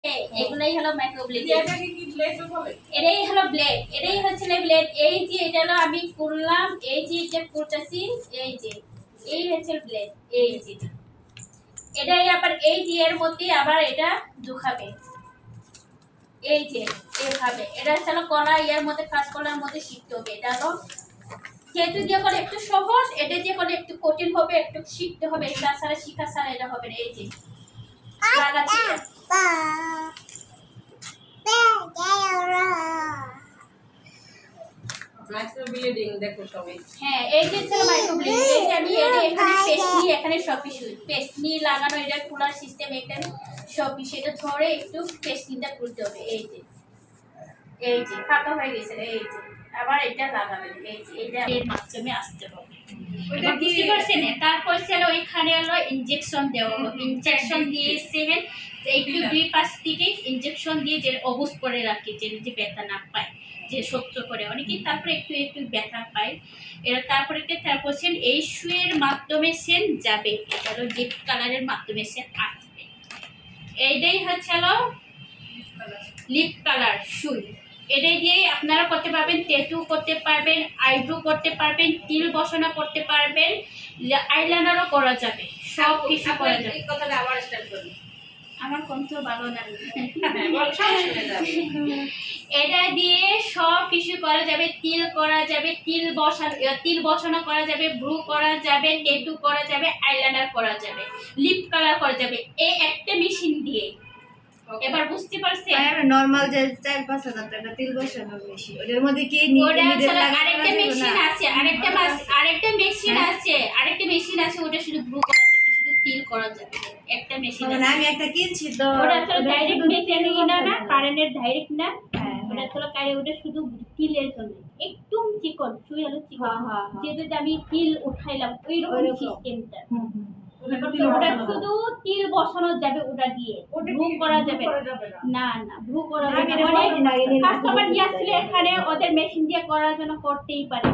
এগুলাই হলো মাইক্রোব্লেড। এটাই হলো ব্লেড, এটাই হচ্ছে ব্লেড। এই যে এটা হলো আমি করলাম, এই যে এটা করতেছি, এই যে এই হচ্ছে ব্লেড। এই যে এটাই আবার এই যে এর মধ্যে আবার এটা ঢুকাবে, এই যে এইভাবে। এটা হচ্ছে কলা এর মধ্যে কাঁচকলার মধ্যে শিখতে হবে। এটা হলো যেহেতু দিয়ে করে একটু সহজ, এটা দিয়ে করে একটু কঠিন হবে, একটু শিখতে হবে। তাছাড়া শিখা ছাড়া এটা হবে না। এই যে লাগাচ্ছি মাইক্রোব্লেডিং দেখো সবাই। হ্যাঁ, এই যে ছিল মাইক্রোব্লেড। এই যে আমি এটা এখানে পেস্ট নিয়ে, এখানে সব কিছু পেস্ট নিয়ে লাগানো, এটা কুলার সিস্টেম, এখানে সব কিছু এটা ধরে একটু পেস্ট নিতে করতে হবে। এই যে ফাঁকা হয়ে গেছে। এই যে আবার এটা লাগাবেন, এই যে এটা এর মাধ্যমে আসতে হবে। ওটা বুঝতে পারছেন? তারপর ছিল ওইখানে হলো ইনজেকশন দেওয়া হবে। ইনজেকশন দিয়েছেন একটু 2-5 থেকে ইনজেকশন দিয়ে যে অবুজ করে রাখে, যে ব্যথা না পায়, যে সহ্য করে অনেকেই। তারপরে একটু একটু ব্যথা পায় এরা। তারপরে এই সুইয়ের মাধ্যমে সেন যাবে, এটা হলো ডিপ কালারের মাধ্যমে সেন আসবে। এইটাই হচ্ছে লিপ কালার সুই। এটা দিয়ে আপনারা করতে পারবেন, ট্যাটু করতে পারবেন, আইব্রো করতে পারবেন, তিল বসানো করতে পারবেন, আইলাইনারও করা যাবে, সব কিছু করা যাবে। এই কথাটা আবার স্টার্ট করুন। আমার কণ্ঠ ভালো না। এটা দিয়ে সব কিছু করা যাবে। তিল করা যাবে, তিল বসানো করা যাবে, ব্রু করা যাবে, ট্যাটু করা যাবে, আইলাইনার করা যাবে, লিপ কালার করা যাবে, এই একটা মেশিন দিয়ে। এবার বুঝতে পারছেন? নরমাল যে 4-5 হাজার টাকা তিল বসানো মেশিন, ওটার মধ্যে কি আরেকটা মেশিন আছে, আরেকটা মেশিন আছে, ওটা শুধু ব্রু করা যাবে, শুধু তিল করা যাবে। একটা মেশিন আছে, আমি একটা কিনছি তো, ওটা আসলে ডাইরেক্ট মেশিন না, কারেন্টের ডাইরেক্ট না। ওটা আসলে ওটা শুধু তিলের জন্য একদম চিকন, সুই হলো চিকন। যেটা আমি তিল উঠাইলাম ওইরকম সিস্টেমটা। ওটা শুধু তিল বসানো যাবে, ওটা দিয়ে ব্রু করা যাবে না। ব্রু করা যাবে না। কাস্টমার নিয়ে আসলে এখানে ওদের মেশিন দিয়ে করার জন্য করতেই পারে।